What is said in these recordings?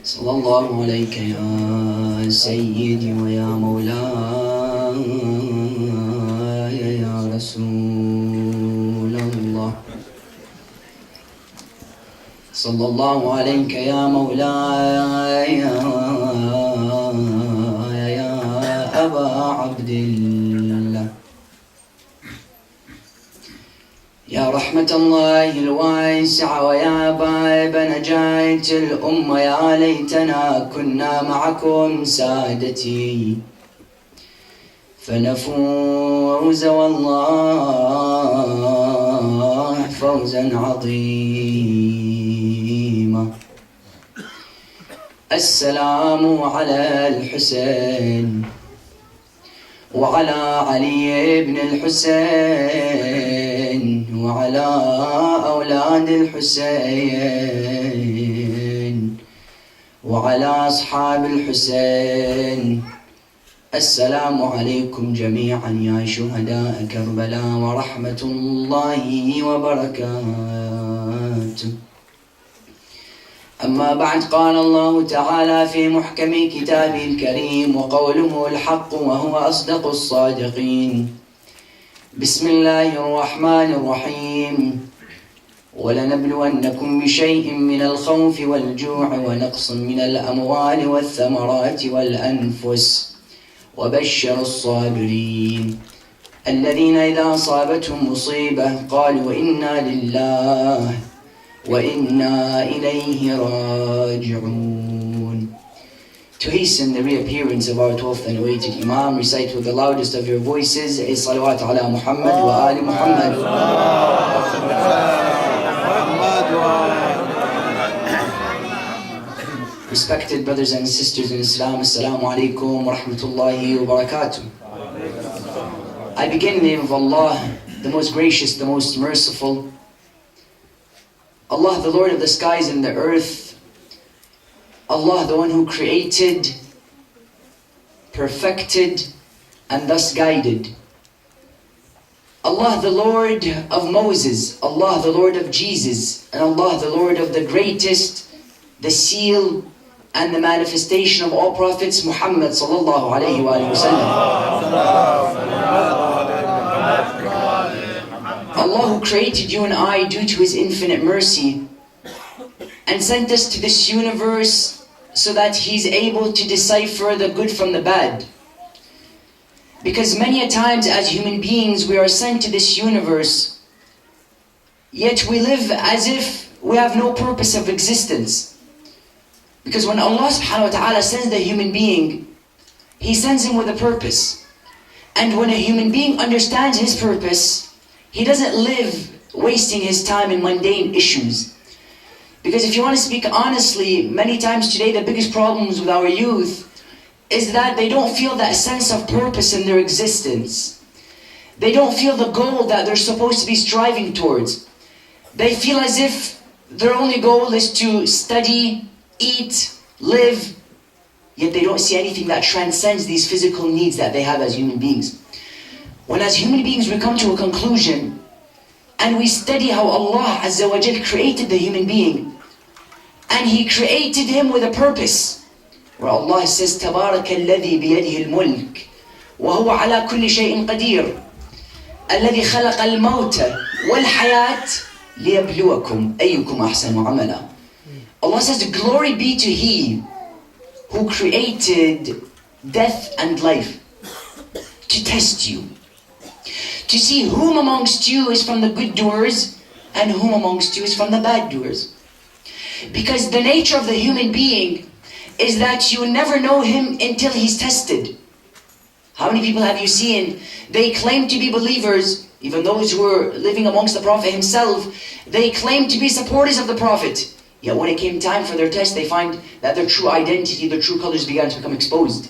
صلى الله عليك يا سيدي ويا مولاي يا رسول الله. صلى الله عليك يا مولاي يا أبا عبد الله، يا رحمة الله الواسعة ويا باب نجاة الأمة. يا ليتنا كنا معكم سادتي فنفوز والله فوزا عظيما. السلام على الحسين وعلى علي بن الحسين وعلى أولاد الحسين وعلى أصحاب الحسين. السلام عليكم جميعا يا شهداء كربلاء ورحمة الله وبركاته. أما بعد، قال الله تعالى في محكم كتابه الكريم وقوله الحق وهو أصدق الصادقين. بسم الله الرحمن الرحيم. ولنبلونكم بشيء من الخوف والجوع ونقص من الأموال والثمرات والأنفس وبشر الصابرين الذين إذا أصابتهم مصيبة قالوا إنا لله وإنا إليه راجعون. To hasten the reappearance of our 12th and awaited Imam, recite with the loudest of your voices a salawat ala Muhammad wa ali Muhammad. Respected brothers and sisters in Islam, Assalamu alaikum wa rahmatullahi wa barakatuh. I begin in the name of Allah, the most gracious, the most merciful. Allah, the Lord of the skies and the earth. Allah, the one who created, perfected, and thus guided. Allah, the Lord of Moses. Allah, the Lord of Jesus. And Allah, the Lord of the greatest, the seal, and the manifestation of all prophets, Muhammad sallallahu alayhi wa sallam. Allah, who created you and I due to His infinite mercy and sent us to this universe so that He's able to decipher the good from the bad. Because many a times as human beings we are sent to this universe, yet we live as if we have no purpose of existence. Because when Allah subhanahu wa ta'ala sends the human being, He sends him with a purpose. And when a human being understands his purpose, he doesn't live wasting his time in mundane issues. Because if you want to speak honestly, many times today the biggest problems with our youth is that they don't feel that sense of purpose in their existence. They don't feel the goal that they're supposed to be striving towards. They feel as if their only goal is to study, eat, live, yet they don't see anything that transcends these physical needs that they have as human beings. When as human beings we come to a conclusion and we study how Allah Azza wa Jal created the human being, and He created him with a purpose, where Allah says, تَبَارَكَ الَّذِي بِيَدِهِ الْمُلْكِ وَهُوَ عَلَى كُلِّ شَيْءٍ قَدِيرٌ الَّذِي خَلَقَ الْمَوْتَ وَالْحَيَاةَ لِيَبْلُوَكُمْ أَيُّكُمْ أَحْسَنُ عَمَلًا. Allah says, glory be to He who created death and life to test you, to see whom amongst you is from the good doers and whom amongst you is from the bad doers. Because the nature of the human being is that you never know him until he's tested. How many people have you seen? They claim to be believers, even those who were living amongst the Prophet himself, they claim to be supporters of the Prophet. Yet when it came time for their test, they find that their true identity, their true colors began to become exposed.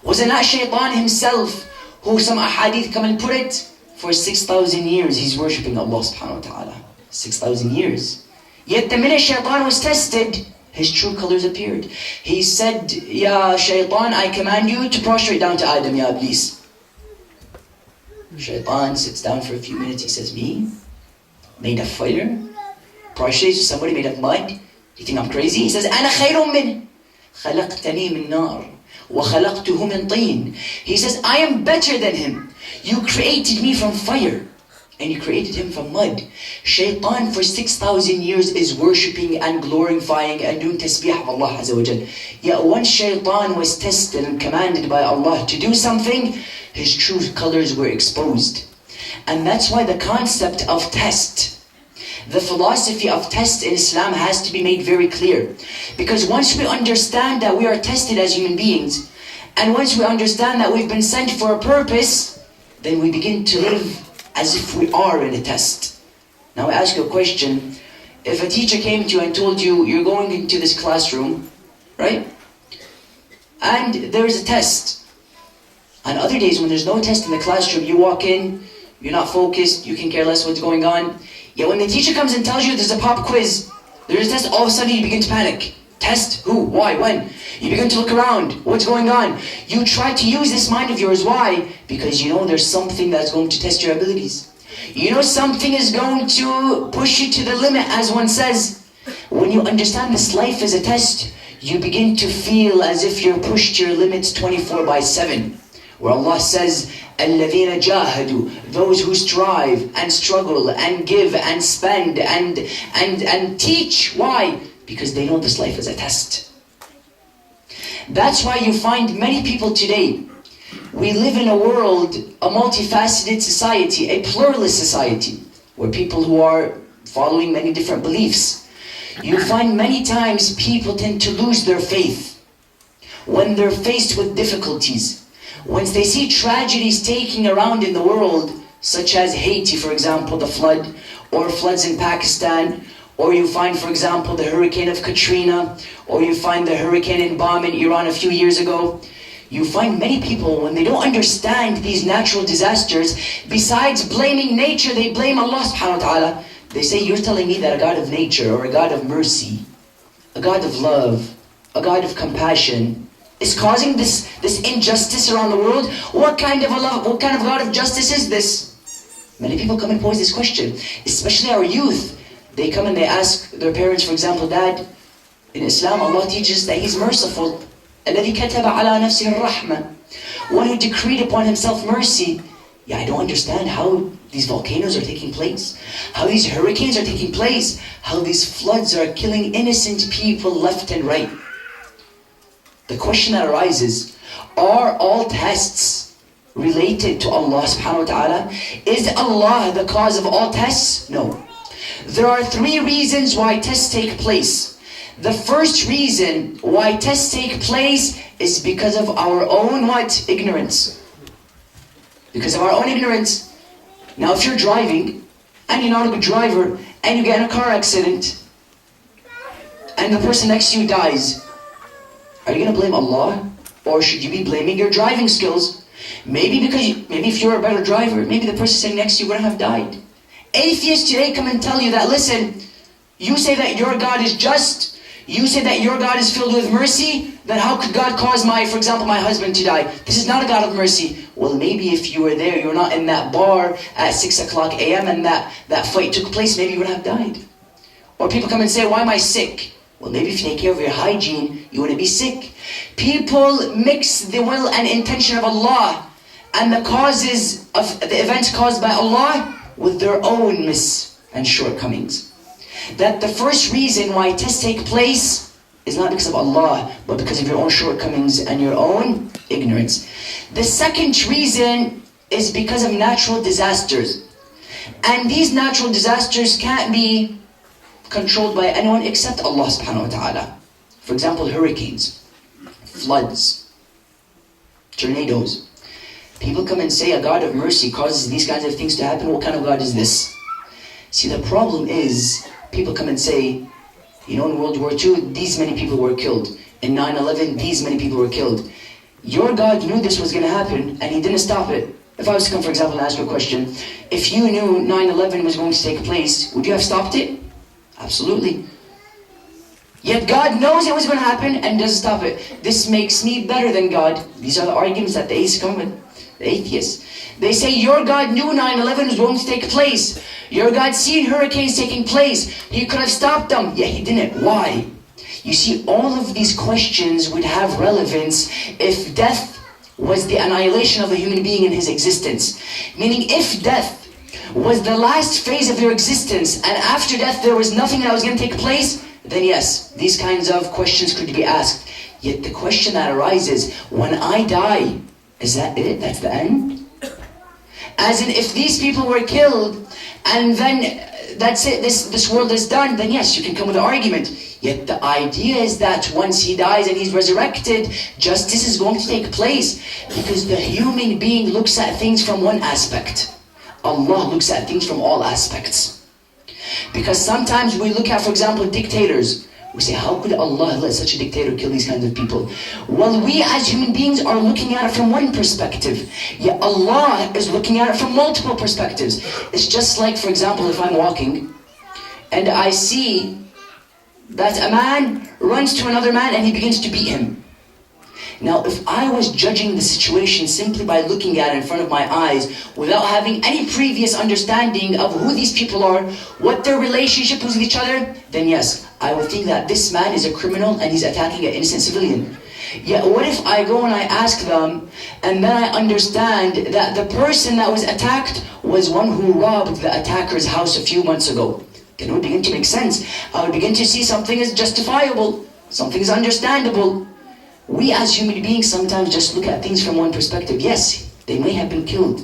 Was it not Shaitan himself who, some ahadith come and put it, for 6,000 years he's worshipping Allah subhanahu wa ta'ala. 6,000 years. Yet the minute Shaitan was tested, his true colors appeared. He said, Ya Shaitan, I command you to prostrate down to Adam, Ya Iblis. Shaitan sits down for a few minutes. He says, me? Made of fire? Prostrate to somebody made of mud? You think I'm crazy? He says, أنا خير منه خلقتني من نار وخلقته من طين. He says, I am better than him. You created me from fire and you created him from mud. Shaitan for 6,000 years is worshipping and glorifying and doing tasbih of Allah Azza wa Jal. Yet once Shaitan was tested and commanded by Allah to do something, his true colors were exposed. And that's why the concept of test, the philosophy of test in Islam has to be made very clear. Because once we understand that we are tested as human beings, and once we understand that we've been sent for a purpose, then we begin to live as if we are in a test. Now I ask you a question. If a teacher came to you and told you, you're going into this classroom, right? And there's a test. On other days when there's no test in the classroom, you walk in, you're not focused, you can care less what's going on. Yet when the teacher comes and tells you there's a pop quiz, there's a test, all of a sudden you begin to panic. Test? Who? Why? When? You begin to look around. What's going on? You try to use this mind of yours. Why? Because you know there's something that's going to test your abilities. You know something is going to push you to the limit, as one says. When you understand this life is a test, you begin to feel as if you're pushed to your limits 24/7. Where Allah says, الَّذِينَ جَاهَدُوا, those who strive and struggle and give and spend and teach. Why? Because they know this life is a test. That's why you find many people today, we live in a world, a multifaceted society, a pluralist society, where people who are following many different beliefs. You find many times people tend to lose their faith when they're faced with difficulties. Once they see tragedies taking around in the world, such as Haiti, for example, the flood, or floods in Pakistan, or you find, for example, the hurricane of Katrina, or you find the hurricane in bomb in Iran a few years ago, you find many people, when they don't understand these natural disasters, besides blaming nature, they blame Allah subhanahu wa ta'ala. They say, you're telling me that a God of nature, or a God of mercy, a God of love, a God of compassion, is causing this injustice around the world? What kind of God of justice is this? Many people come and pose this question, especially our youth. They come and they ask their parents, for example, Dad, in Islam Allah teaches that He's merciful. الَّذِي كَتَبَ عَلَى نَفْسِهِ الرَّحْمَةِ, one who decreed upon himself mercy. Yeah, I don't understand how these volcanoes are taking place, how these hurricanes are taking place, how these floods are killing innocent people left and right. The question that arises, are all tests related to Allah subhanahu wa ta'ala? Is Allah the cause of all tests? No. There are three reasons why tests take place. The first reason why tests take place is because of our own what? Ignorance. Because of our own ignorance. Now if you're driving, and you're not a good driver, and you get in a car accident, and the person next to you dies, are you going to blame Allah? Or should you be blaming your driving skills? Maybe if you're a better driver, maybe the person sitting next to you wouldn't have died. Atheists today come and tell you that, listen, you say that your God is just, you say that your God is filled with mercy, then how could God cause for example, my husband to die? This is not a God of mercy. Well, maybe if you were there, you were not in that bar at 6 o'clock a.m. and that fight took place, maybe you would have died. Or people come and say, why am I sick? Well, maybe if you take care of your hygiene, you wouldn't be sick. People mix the will and intention of Allah and the causes of the events caused by Allah with their own miss and shortcomings. That the first reason why tests take place is not because of Allah, but because of your own shortcomings and your own ignorance. The second reason is because of natural disasters. And these natural disasters can't be controlled by anyone except Allah subhanahu wa ta'ala. For example, hurricanes, floods, tornadoes. People come and say a God of mercy causes these kinds of things to happen. What kind of God is this? See, the problem is, people come and say, you know, in World War II, these many people were killed. In 9/11, these many people were killed. Your God knew this was going to happen, and He didn't stop it. If I was to come, for example, and ask you a question, if you knew 9/11 was going to take place, would you have stopped it? Absolutely. Yet God knows it was going to happen and doesn't stop it. This makes me better than God. These are the arguments that the atheists come with. The atheists. They say your God knew 9/11 was going to take place. Your God seen hurricanes taking place. He could have stopped them. Yeah, he didn't. Why? You see, all of these questions would have relevance if death was the annihilation of a human being in his existence. Meaning, if death was the last phase of your existence and after death there was nothing that was going to take place, then yes, these kinds of questions could be asked. Yet the question that arises, when I die, is that it? That's the end? As in, if these people were killed and then that's it, this world is done, then yes, you can come with an argument. Yet the idea is that once he dies and he's resurrected, justice is going to take place, because the human being looks at things from one aspect. Allah looks at things from all aspects. Because sometimes we look at, for example, dictators. We say, how could Allah let such a dictator kill these kinds of people? Well, we as human beings are looking at it from one perspective. Yet Allah is looking at it from multiple perspectives. It's just like, for example, if I'm walking and I see that a man runs to another man and he begins to beat him. Now, if I was judging the situation simply by looking at it in front of my eyes without having any previous understanding of who these people are, what their relationship is with each other, then yes, I would think that this man is a criminal and he's attacking an innocent civilian. Yet what if I go and I ask them, and then I understand that the person that was attacked was one who robbed the attacker's house a few months ago? Then it would begin to make sense. I would begin to see something is justifiable, something is understandable. We as human beings sometimes just look at things from one perspective. Yes, they may have been killed.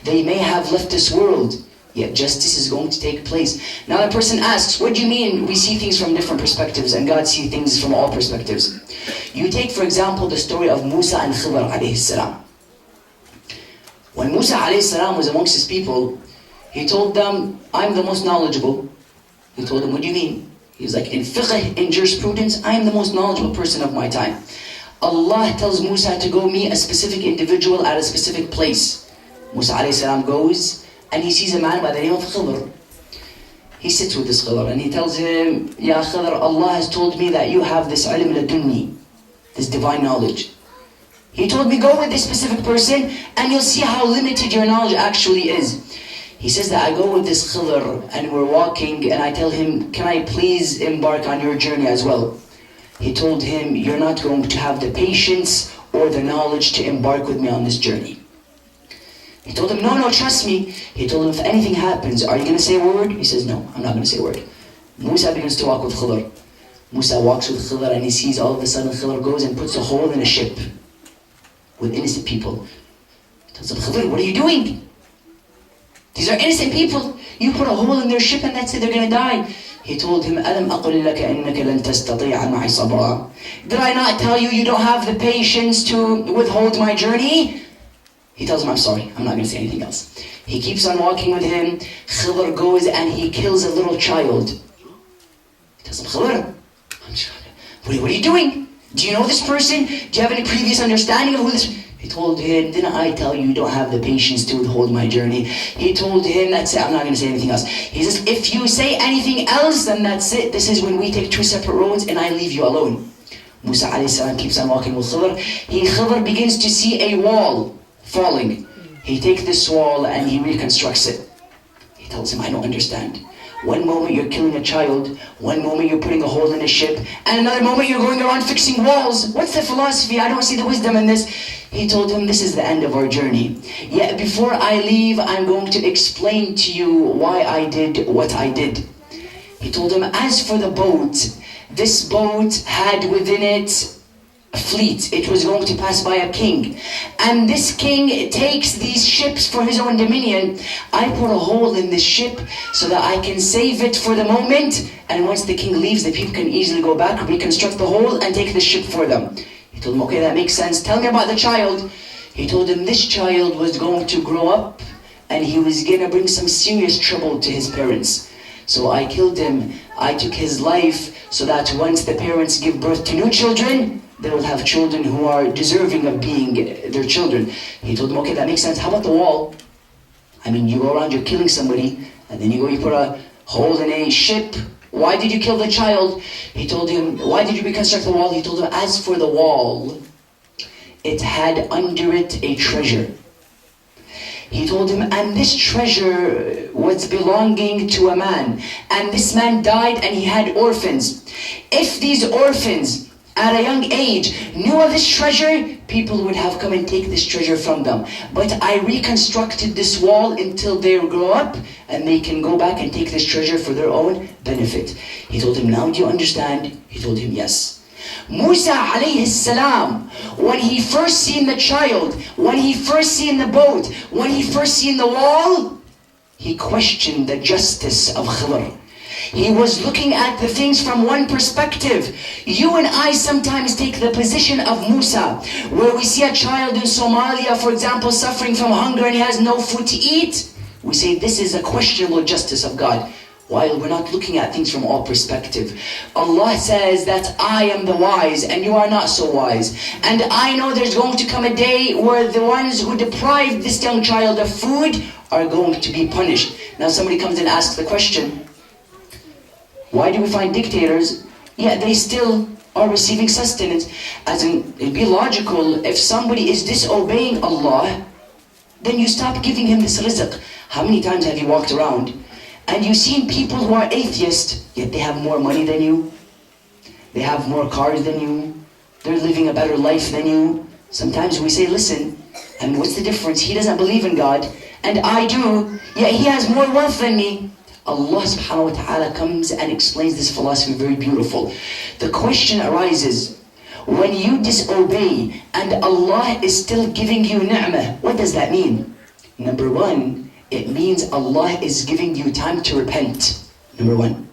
They may have left this world. Yet justice is going to take place. Now the person asks, what do you mean we see things from different perspectives and God sees things from all perspectives? You take, for example, the story of Musa and Khidr alayhi salam. When Musa alayhi salam was amongst his people, he told them, I'm the most knowledgeable. He told them, what do you mean? He was like, in fiqh, in jurisprudence, I am the most knowledgeable person of my time. Allah tells Musa to go meet a specific individual at a specific place. Musa alayhi salam goes and he sees a man by the name of Khidr. He sits with this Khidr and he tells him, Ya Khidr, Allah has told me that you have this ilm ladunni, this divine knowledge. He told me go with this specific person and you'll see how limited your knowledge actually is. He says that I go with this Khidr and we're walking and I tell him, can I please embark on your journey as well? He told him, you're not going to have the patience or the knowledge to embark with me on this journey. He told him, no, trust me. He told him, if anything happens, are you going to say a word? He says, no, I'm not going to say a word. Musa begins to walk with Khidr. Musa walks with Khidr and he sees all of a sudden Khidr goes and puts a hole in a ship with innocent people. He tells him, Khidr, what are you doing? These are innocent people. You put a hole in their ship and that's it, they're going to die. He told him, أَلَمْ أَقُلْ لَكَ إِنَّكَ لَن تَسْتَطِيعَ مَعِي صَبْرًا. Did I not tell you you don't have the patience to withhold my journey? He tells him, I'm sorry, I'm not going to say anything else. He keeps on walking with him. Khidr goes and he kills a little child. He tells him, Khidr, what are you doing? Do you know this person? Do you have any previous understanding of who this... He told him, didn't I tell you you don't have the patience to withhold my journey? He told him, that's it, I'm not going to say anything else. He says, if you say anything else, then that's it. This is when we take two separate roads and I leave you alone. Musa alayhi salam keeps on walking with Khidr. Khidr begins to see a wall falling. He takes this wall and he reconstructs it. He tells him, I don't understand. One moment you're killing a child, one moment you're putting a hole in a ship, and another moment you're going around fixing walls. What's the philosophy? I don't see the wisdom in this. He told him, this is the end of our journey. Yet before I leave, I'm going to explain to you why I did what I did. He told him, as for the boat, this boat had within it a fleet. It was going to pass by a king. And this king takes these ships for his own dominion. I put a hole in this ship so that I can save it for the moment. And once the king leaves, the people can easily go back, reconstruct the hole, and take the ship for them. He told him, okay, that makes sense. Tell me about the child. He told him this child was going to grow up and he was going to bring some serious trouble to his parents. So I killed him. I took his life so that once the parents give birth to new children, they will have children who are deserving of being their children. He told them, okay, that makes sense. How about the wall? I mean, you go around, you're killing somebody, and then you put a hole in a ship. Why did you kill the child? He told him, why did you reconstruct the wall? He told him, as for the wall, it had under it a treasure. He told him, and this treasure was belonging to a man. And this man died and he had orphans. If these orphans at a young age knew of this treasure, people would have come and take this treasure from them. But I reconstructed this wall until they grow up and they can go back and take this treasure for their own benefit. He told him, now do you understand? He told him, yes. Musa alayhi salam, when he first seen the child, when he first seen the boat, when he first seen the wall, he questioned the justice of Khidr. He was looking at the things from one perspective. You and I sometimes take the position of Musa, where we see a child in Somalia, for example, suffering from hunger and he has no food to eat. We say this is a questionable justice of God, while we're not looking at things from all perspective. Allah says that I am the wise and you are not so wise. And I know there's going to come a day where the ones who deprived this young child of food are going to be punished. Now somebody comes and asks the question, why do we find dictators, yet they still are receiving sustenance? As in, it'd be logical, if somebody is disobeying Allah, then you stop giving him this rizq. How many times have you walked around and you've seen people who are atheists, yet they have more money than you, they have more cars than you, they're living a better life than you? Sometimes we say, listen, and what's the difference? He doesn't believe in God, and I do, yet he has more wealth than me. Allah subhanahu wa ta'ala comes and explains this philosophy very beautiful. The question arises, when you disobey and Allah is still giving you ni'mah, what does that mean? Number one, it means Allah is giving you time to repent. Number one.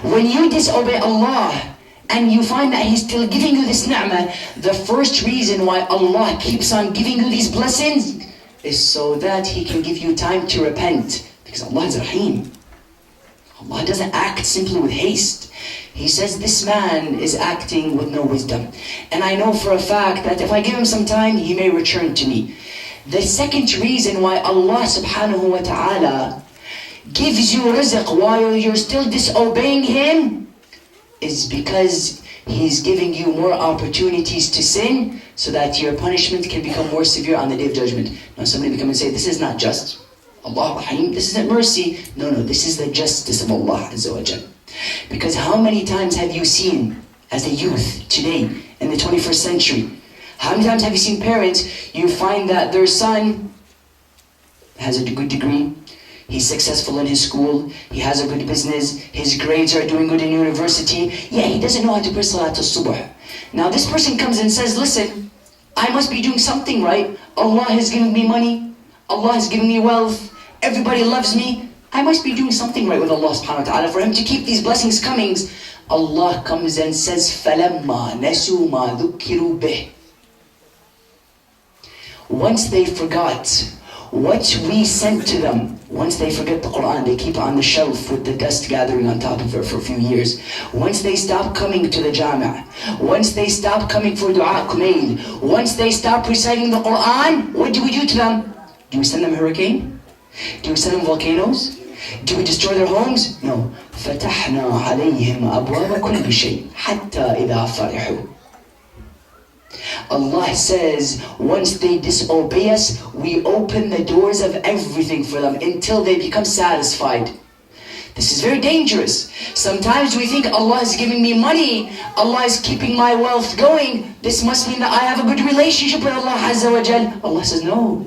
When you disobey Allah and you find that He's still giving you this ni'mah, the first reason why Allah keeps on giving you these blessings is so that He can give you time to repent. Because Allah is Rahim. Allah doesn't act simply with haste. He says this man is acting with no wisdom. And I know for a fact that if I give him some time, he may return to me. The second reason why Allah subhanahu wa ta'ala gives you rizq while you're still disobeying Him is because He's giving you more opportunities to sin so that your punishment can become more severe on the Day of Judgment. Now somebody will come and say, this is not just. Allah Rahim, this isn't mercy. No, this is the justice of Allah Azza wa Jal. Because how many times have you seen, as a youth today, in the 21st century, how many times have you seen parents, you find that their son has a good degree, he's successful in his school, he has a good business, his grades are doing good in university, yet he doesn't know how to pray Salat al-Subh. Now this person comes and says, listen, I must be doing something right. Allah has given me money, Allah has given me wealth, everybody loves me. I must be doing something right with Allah subhanahu wa ta'ala for Him to keep these blessings coming. Allah comes and says, فَلَمَّا نَسُوا مَا ذُكِّرُوا بِهِ. Once they forgot what we sent to them, once they forget the Quran, they keep it on the shelf with the dust gathering on top of it for a few years. Once they stop coming to the Jami', once they stop coming for Dua Kumail, once they stop reciting the Quran, what do we do to them? Do we send them a hurricane? Do we send them volcanoes? Do we destroy their homes? No. فَتَحْنَا عَلَيْهِمْ أَبْوَابَ كُلِّ شَيْءٍ حَتَّى إِذَا فَرِحُوا. Allah says, once they disobey us, we open the doors of everything for them until they become satisfied. This is very dangerous. Sometimes we think Allah is giving me money, Allah is keeping my wealth going. This must mean that I have a good relationship with Allah Azza wa Jal. Allah says, no,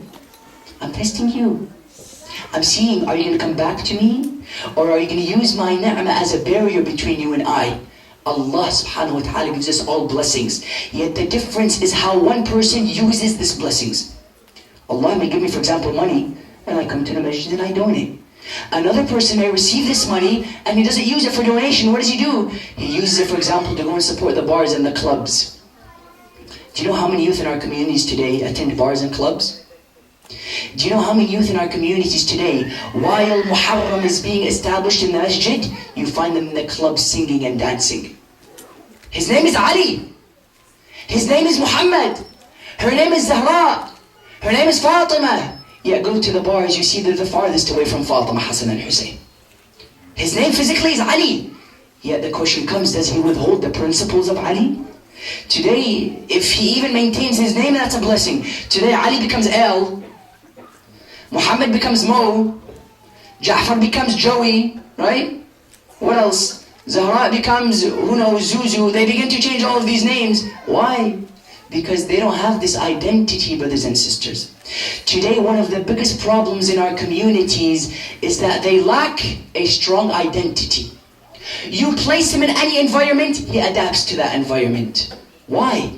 I'm testing you. I'm seeing, are you going to come back to me? Or are you going to use my ni'mah as a barrier between you and I? Allah subhanahu wa ta'ala gives us all blessings. Yet the difference is how one person uses these blessings. Allah may give me, for example, money, and I come to the masjid and I donate. Another person may receive this money and he doesn't use it for donation. What does he do? He uses it, for example, to go and support the bars and the clubs. Do you know how many youth in our communities today attend bars and clubs? Do you know how many youth in our communities today, while Muharram is being established in the masjid, you find them in the club singing and dancing? His name is Ali. His name is Muhammad. Her name is Zahra. Her name is Fatemah. Yet go to the bars, you see they're the farthest away from Fatemah, Hassan and Hussain. His name physically is Ali. Yet the question comes, does he withhold the principles of Ali? Today, if he even maintains his name, that's a blessing. Today, Ali becomes El, Muhammad becomes Mo, Ja'far becomes Joey, right? What else? Zahra becomes, who knows, Zuzu. They begin to change all of these names. Why? Because they don't have this identity, brothers and sisters. Today, one of the biggest problems in our communities is that they lack a strong identity. You place him in any environment, he adapts to that environment. Why?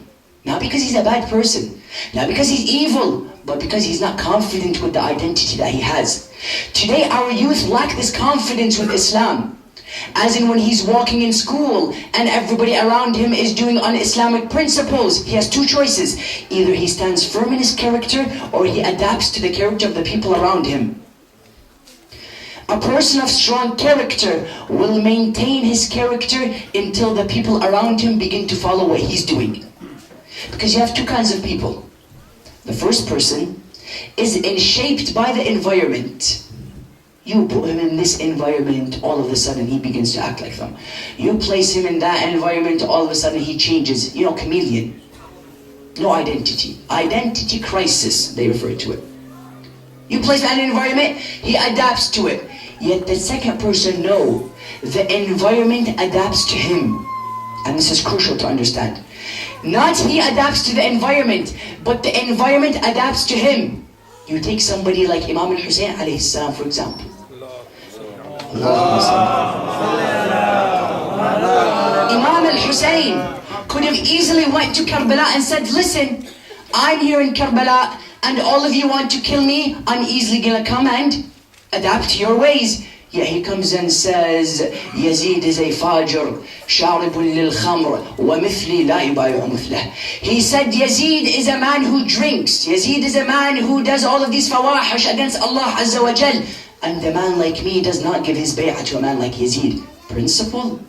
Not because he's a bad person, not because he's evil, but because he's not confident with the identity that he has. Today, our youth lack this confidence with Islam. As in when he's walking in school and everybody around him is doing un-Islamic principles, he has two choices. Either he stands firm in his character or he adapts to the character of the people around him. A person of strong character will maintain his character until the people around him begin to follow what he's doing. Because you have two kinds of people. The first person is shaped by the environment. You put him in this environment, all of a sudden he begins to act like them. You place him in that environment, all of a sudden he changes. You know, chameleon. No identity. Identity crisis, they refer to it. You place him in an environment, he adapts to it. Yet the second person, no. The environment adapts to him. And this is crucial to understand. Not he adapts to the environment, but the environment adapts to him. You take somebody like Imam Hussain alayhi salam, for example. Imam Hussain could have easily went to Karbala and said, listen, I'm here in Karbala and all of you want to kill me, I'm easily gonna come and adapt to your ways. Yet he comes and says, Yazid is a fajr, sharibun lil khamr, wa mithli la yubayu mithlah. He said Yazid is a man who drinks. Yazid is a man who does all of these fawahish against Allah Azza wa Jal. And a man like me does not give his bay'ah to a man like Yazid. Principle.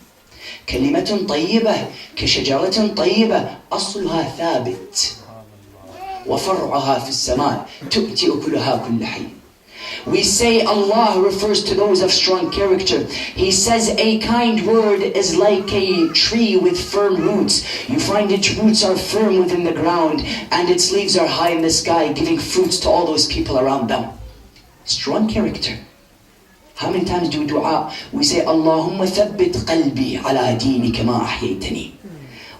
كلمة طيبة كشجرة طيبة أصلها ثابت وفرعها في السماء تؤتي أكلها كل حين. We say Allah refers to those of strong character. He says a kind word is like a tree with firm roots. You find its roots are firm within the ground and its leaves are high in the sky, giving fruits to all those people around them. Strong character. How many times do we dua? We say, Allahumma thabbit qalbi ala dinika ma ahyaytani.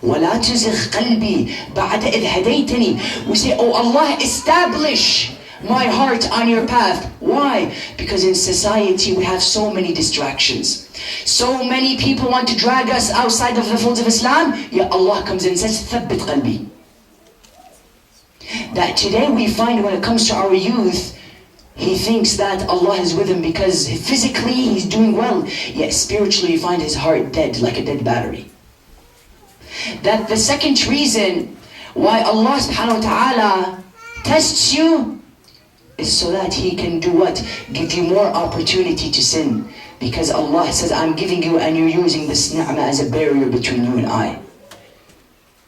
ولا تزغ قلبي بعد إذ هديتني. We say, oh Allah, establish my heart on your path. Why? Because in society we have so many distractions. So many people want to drag us outside of the folds of Islam. Yet Allah comes in and says, ثبت قلبي. That today we find when it comes to our youth, he thinks that Allah is with him because physically he's doing well. Yet spiritually you find his heart dead, like a dead battery. That the second reason why Allah subhanahu wa ta'ala tests you is so that he can do what? Give you more opportunity to sin. Because Allah says, I'm giving you and you're using this ni'mah as a barrier between you and I.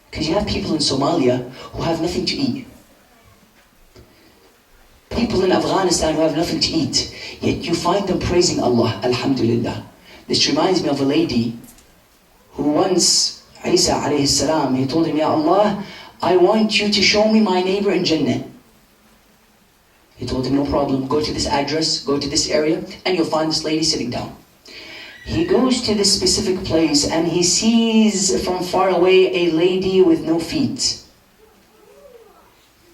Because you have people in Somalia who have nothing to eat. People in Afghanistan who have nothing to eat. Yet you find them praising Allah, alhamdulillah. This reminds me of a lady who once, Isa alayhi salam, he told him, Ya Allah, I want you to show me my neighbor in Jannah. He told him, no problem, go to this address, go to this area, and you'll find this lady sitting down. He goes to this specific place and he sees from far away a lady with no feet.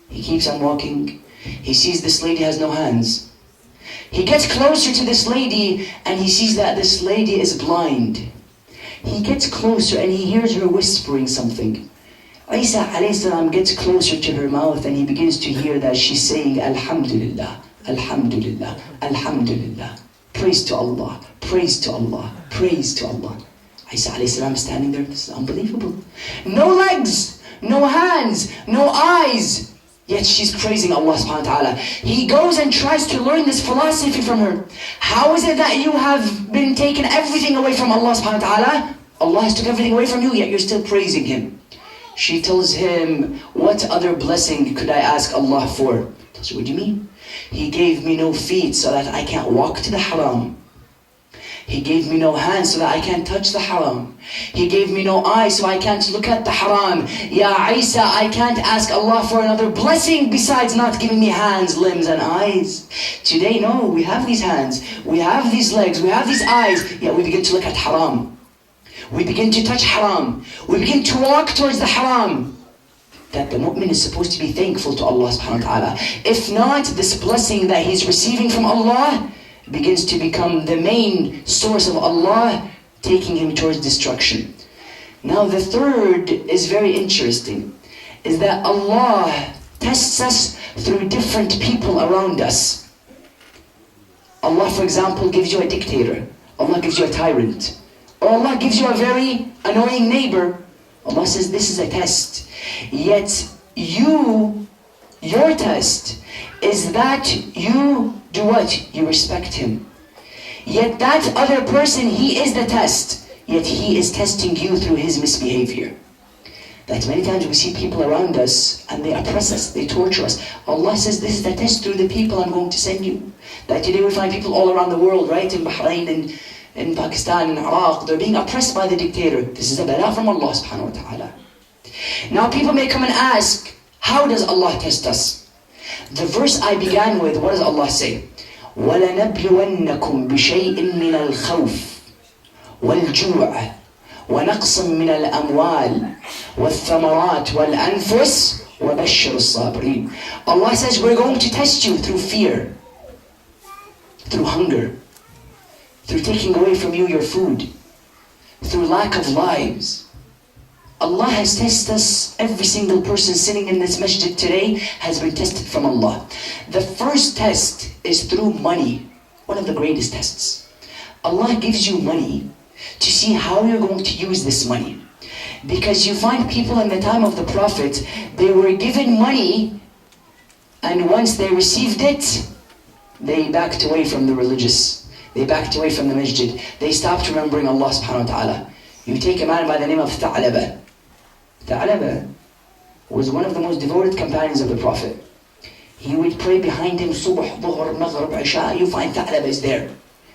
He keeps on walking. He sees this lady has no hands. He gets closer to this lady and he sees that this lady is blind. He gets closer and he hears her whispering something. Isa alayhi salam gets closer to her mouth and he begins to hear that she's saying, Alhamdulillah, Alhamdulillah, Alhamdulillah. Praise to Allah, praise to Allah, praise to Allah. Isa alayhi salam is standing there. This is unbelievable. No legs, no hands, no eyes. Yet she's praising Allah subhanahu wa ta'ala. He goes and tries to learn this philosophy from her. How is it that you have been taken everything away from Allah subhanahu wa ta'ala? Allah has took everything away from you, yet you're still praising Him. She tells him, what other blessing could I ask Allah for? He tells her, what do you mean? He gave me no feet so that I can't walk to the haram. He gave me no hands so that I can't touch the haram. He gave me no eyes so I can't look at the haram. Ya Isa, I can't ask Allah for another blessing besides not giving me hands, limbs and eyes. Today, no, we have these hands, we have these legs, we have these eyes, yet we begin to look at haram. We begin to touch haram. We begin to walk towards the haram. That the mu'min is supposed to be thankful to Allah subhanahu wa ta'ala. If not, this blessing that he's receiving from Allah begins to become the main source of Allah, taking him towards destruction. Now the third is very interesting, is that Allah tests us through different people around us. Allah, for example, gives you a dictator. Allah gives you a tyrant. Or Allah gives you a very annoying neighbor. Allah says this is a test. Yet your test is that you do what? You respect him. Yet that other person, he is the test. Yet he is testing you through his misbehavior. That many times we see people around us and they oppress us, they torture us. Allah says this is the test through the people I'm going to send you. That today we find people all around the world, right? In Bahrain and in Pakistan, in Iraq, they're being oppressed by the dictator. This is a bala from Allah subhanahu wa ta'ala. Now people may come and ask, how does Allah test us? The verse I began with, what does Allah say? وَلَنَبْلُوَنَّكُمْ بِشَيْءٍ مِّنَ الْخَوْفِ وَالْجُوعِ وَنَقْصٍ مِّنَ الْأَمْوَالِ وَالثَّمَرَاتِ وَالْأَنفُسِ وَبَشِّرِ الصَّابِرِينَ. Allah says we're going to test you through fear, through hunger, through taking away from you your food, through lack of lives. Allah has tested us. Every single person sitting in this masjid today has been tested from Allah. The first test is through money, one of the greatest tests. Allah gives you money to see how you're going to use this money. Because you find people in the time of the Prophet, they were given money, and once they received it, they backed away from the religious. They backed away from the masjid. They stopped remembering Allah subhanahu wa ta'ala. You take a man by the name of Tha'laba. Tha'laba was one of the most devoted companions of the Prophet. He would pray behind him, Subh, Dhuhr, Maghrib, Isha. You find Tha'laba is there.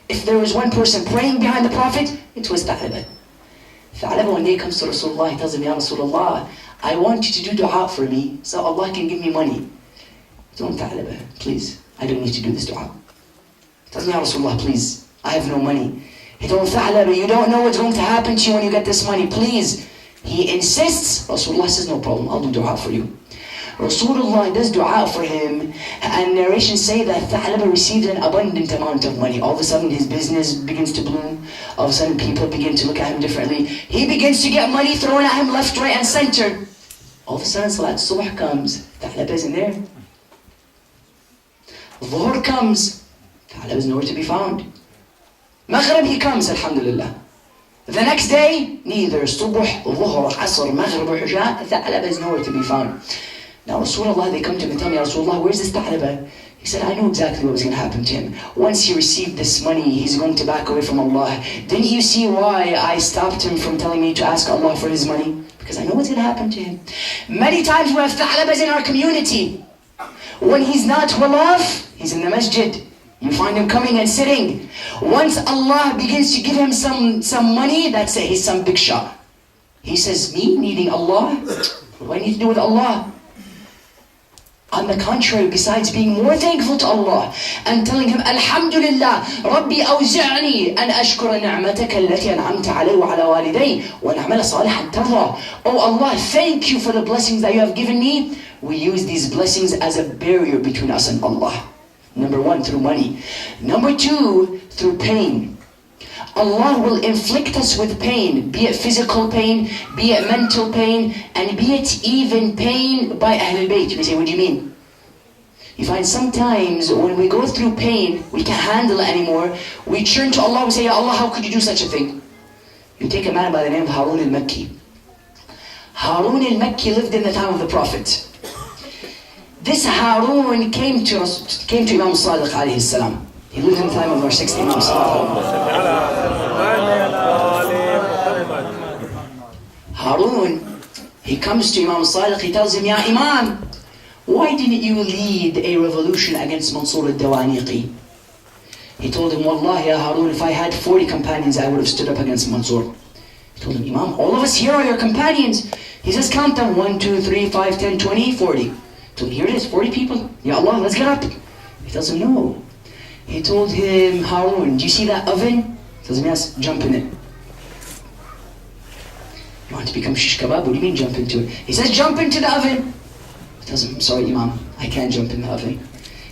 If there was one person praying behind the Prophet, it was Tha'laba. Tha'laba one day comes to Rasulullah, he tells him, Ya Rasulullah, I want you to do dua for me so Allah can give me money. Don't Tha'laba, please. I don't need to do this dua. He tells me, Ya Rasulullah, please, I have no money. He told Tha'laba, you don't know what's going to happen to you when you get this money, please. He insists. Rasulullah says, no problem, I'll do dua for you. Rasulullah does dua for him, and narrations say that Tha'laba received an abundant amount of money. All of a sudden his business begins to bloom. All of a sudden people begin to look at him differently. He begins to get money thrown at him left, right and center. All of a sudden Salat Subh comes, Tha'laba isn't there. Dhuhr comes, Tha'laba is nowhere to be found. Maghrib he comes, alhamdulillah. The next day, neither Subh, Dhuhr, Asr, Maghrib or Isha, Tha'laba is nowhere to be found. Now Rasulullah, they come to him and tell me, Ya Rasulullah, where's this Tha'laba? He said, I knew exactly what was going to happen to him. Once he received this money, he's going to back away from Allah. Didn't you see why I stopped him from telling me to ask Allah for his money? Because I know what's going to happen to him. Many times we have Tha'labas in our community. When he's not well off, he's in the masjid. You find him coming and sitting. Once Allah begins to give him some money, that's it, he's some big shot. He says, me needing Allah? What do I need to do with Allah? On the contrary, besides being more thankful to Allah and telling him, Alhamdulillah, Rabbi awzi'ni an ashkura ni'mataka allati an'amta alayhi wa ala walidayya wa na'mala salihan tarda. Oh Allah, thank you for the blessings that you have given me. We use these blessings as a barrier between us and Allah. Number one, through money. Number two, through pain. Allah will inflict us with pain, be it physical pain, be it mental pain, and be it even pain by Ahlul Bayt. You may say, what do you mean? You find sometimes when we go through pain, we can't handle it anymore. We turn to Allah and say, Ya Allah, how could you do such a thing? You take a man by the name of Harun al-Makki. Harun al-Makki lived in the time of the Prophet. This Harun came to Imam Sadiq alayhi salam. He lived in the time of our sixth Imam Sadiq. Harun, he comes to Imam Sadiq, he tells him, Ya Imam, why didn't you lead a revolution against Mansur al-Dawaniqi? He told him, Wallahi ya Harun, if I had 40 companions, I would have stood up against Mansur. He told him, Imam, all of us here are your companions. He says, count them, 1, 2, 3, 5, 10, 20, 40. He told him, here it is, 40 people. Ya Allah, let's get up. He tells him, no. He told him, Harun, do you see that oven? He tells him, yes, jump in it. You want to become shish kebab? What do you mean jump into it? He says, jump into the oven. He tells him, sorry Imam, I can't jump in the oven.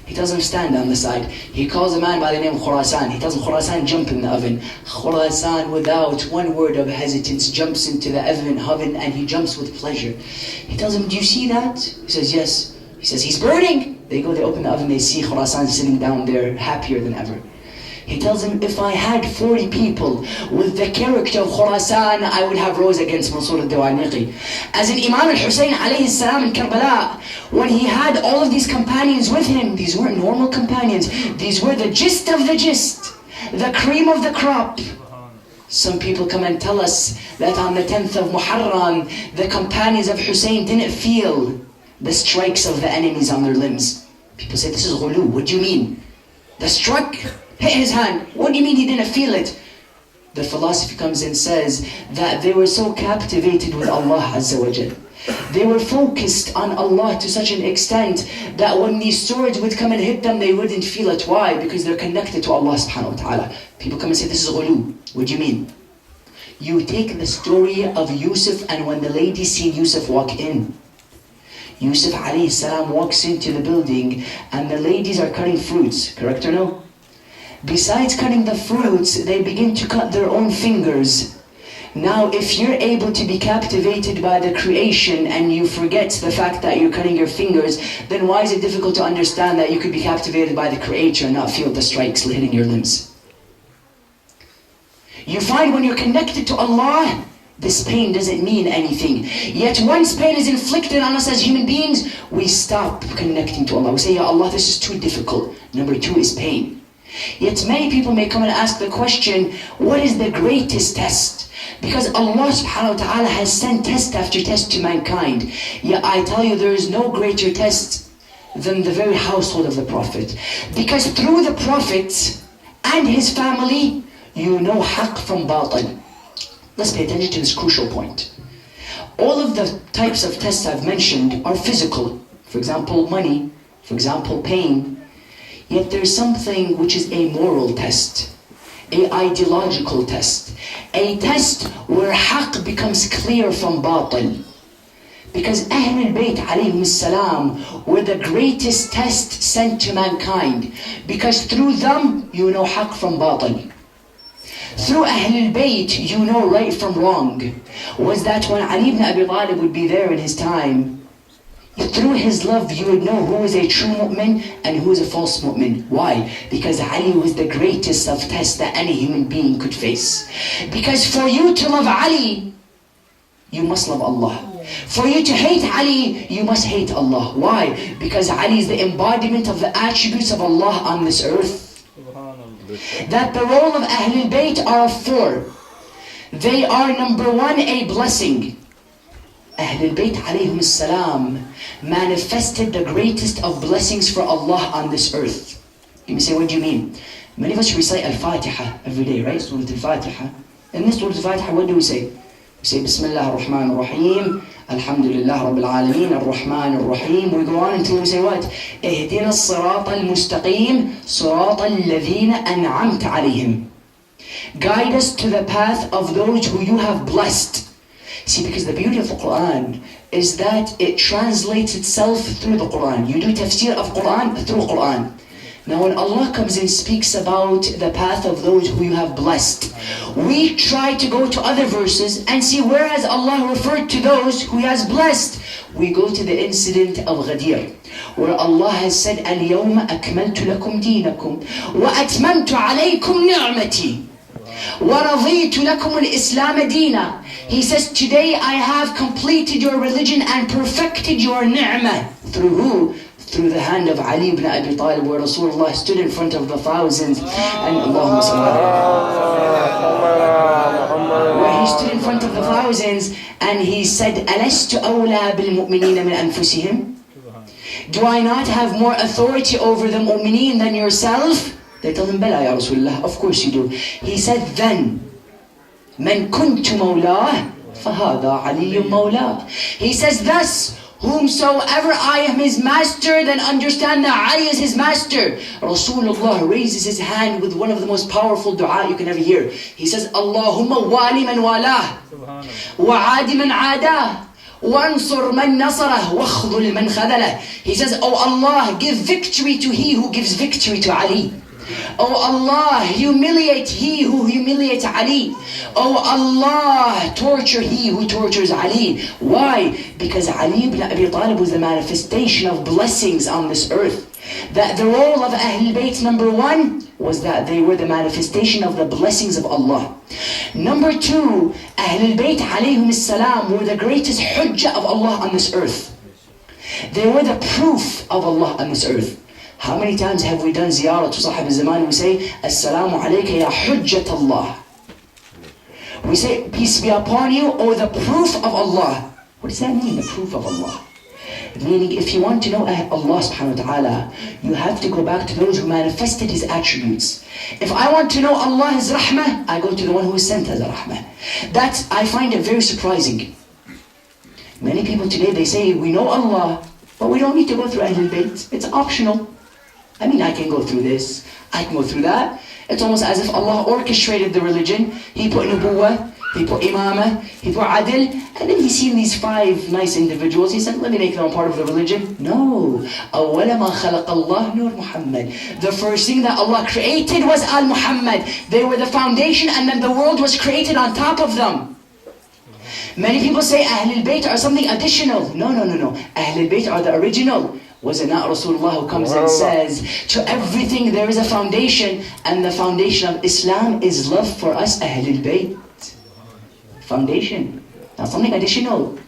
He tells him, stand on the side. He calls a man by the name of Khurasan. He tells him, Khurasan, jump in the oven. Khurasan, without one word of hesitance, jumps into the oven, and he jumps with pleasure. He tells him, do you see that? He says, yes. He says, he's burning. They open the oven, they see Khurasan sitting down there, happier than ever. He tells him, if I had 40 people with the character of Khurasan, I would have rose against Mansur al-Dawaniqi. As in Imam Hussain alayhi salam in Karbala, when he had all of these companions with him, these weren't normal companions, these were the gist of the gist, the cream of the crop. Some people come and tell us that on the 10th of Muharram, the companions of Hussein didn't feel the strikes of the enemies on their limbs. People say, this is ghulu. What do you mean? The struck hit his hand. What do you mean he didn't feel it? The philosophy comes and says that they were so captivated with Allah Azza wa Jal. They were focused on Allah to such an extent that when these swords would come and hit them, they wouldn't feel it. Why? Because they're connected to Allah subhanahu wa ta'ala. People come and say, this is ghulu. What do you mean? You take the story of Yusuf, and when the ladies see Yusuf walk in, Yusuf alayhi salam walks into the building and the ladies are cutting fruits, correct or no? Besides cutting the fruits, they begin to cut their own fingers. Now, if you're able to be captivated by the creation and you forget the fact that you're cutting your fingers, then why is it difficult to understand that you could be captivated by the creator and not feel the strikes hitting your limbs? You find when you're connected to Allah, this pain doesn't mean anything. Yet once pain is inflicted on us as human beings, we stop connecting to Allah. We say, Ya Allah, this is too difficult. Number 2 is pain. Yet many people may come and ask the question, what is the greatest test? Because Allah subhanahu wa ta'ala has sent test after test to mankind. Yet I tell you, there is no greater test than the very household of the Prophet. Because through the Prophet and his family, you know haqq from batil. Let's pay attention to this crucial point. All of the types of tests I've mentioned are physical. For example, money. For example, pain. Yet there's something which is a moral test, a ideological test, a test where haqq becomes clear from batil. Because Ahlul Bayt alayhim salam were the greatest test sent to mankind. Because through them, you know haqq from batil. Through Ahlul Bayt, you know right from wrong. Was that when Ali ibn Abi Talib would be there in his time, through his love, you would know who is a true mu'min and who is a false mu'min. Why? Because Ali was the greatest of tests that any human being could face. Because for you to love Ali, you must love Allah. For you to hate Ali, you must hate Allah. Why? Because Ali is the embodiment of the attributes of Allah on this earth. That the role of Ahlul Bayt are 4. They are, number 1, a blessing. Ahlul Bayt alayhim salam manifested the greatest of blessings for Allah on this earth. You may say, what do you mean? Many of us recite Al-Fatiha every day, right? Surah Al-Fatiha. In this Surah Al-Fatiha, what do we say? We say, Bismillah ar-Rahman ar-Rahim, Alhamdulillah Rabbil Alameen, ar-Rahman ar-Rahim. We go on until we say what? Ihdina as-sirata al-mustaqim, sirata alladhina an'amta alayhim. Guide us to the path of those who you have blessed. See, because the beauty of the Quran is that it translates itself through the Quran. You do tafsir of Quran through Quran. Now when Allah comes and speaks about the path of those who you have blessed, we try to go to other verses and see where has Allah referred to those who He has blessed. We go to the incident of Ghadir, where Allah has said, Al-yawma akmaltu lakum deenakum wa atmamtu alaykum ni'mati wa raditu lakum al-Islam deena. He says, today I have completed your religion and perfected your ni'mah. Through who? Through the hand of Ali ibn Abi Talib, where Rasulullah stood in front of the thousands and Allahumma where he stood in front of the thousands and he said, Alastu awla bil mu'minina min anfusihim? Do I not have more authority over the mu'mineen than yourself? They tell him, Bala ya Rasulullah, of course you do. He said, then, من كنت مولاه فهذا علي مولاه. He says, thus, whomsoever I am his master, then understand that Ali is his master. Rasulullah raises his hand with one of the most powerful dua you can ever hear. He says, Allahumma wali man walah, wa adi man adah, وَانْصُرْ مَنْ نَصَرَهُ وَخْذُلْ مَنْ خَذَلَهُ. He says, oh Allah, give victory to he who gives victory to Ali. Oh Allah, humiliate he who humiliates Ali. Oh Allah, torture he who tortures Ali. Why? Because Ali ibn Abi Talib was the manifestation of blessings on this earth. That the role of Ahlul Bayt, number one, was that they were the manifestation of the blessings of Allah. Number two, Ahlul Bayt alayhim salam were the greatest hujjah of Allah on this earth. They were the proof of Allah on this earth. How many times have we done ziyarah to Sahib al-Zaman? We say, Assalamu alayka ya hujjat Allah. We say, peace be upon you, or the proof of Allah. What does that mean, the proof of Allah? Meaning, if you want to know Allah subhanahu wa ta'ala, you have to go back to those who manifested His attributes. If I want to know Allah's rahmah, I go to the one who is sent as a rahmah. That, I find it very surprising. Many people today, they say, we know Allah, but we don't need to go through Ahlul Bayt. It's optional. I mean, I can go through this, I can go through that. It's almost as if Allah orchestrated the religion. He put nubuwwah, He put imamah, He put adil, and then He's seen these 5 nice individuals. He said, let me make them a part of the religion. No. أَوَّلَ مَا خَلَقَ اللَّهُ نُورُ مُحَمَّد. The first thing that Allah created was Al-Muhammad. They were the foundation, and then the world was created on top of them. Many people say Ahlul Bayt are something additional. No. Ahlul Bayt are the original. Was it not Rasulullah who comes and says, to everything there is a foundation, and the foundation of Islam is love for us, Ahlul Bayt. Foundation, not something additional.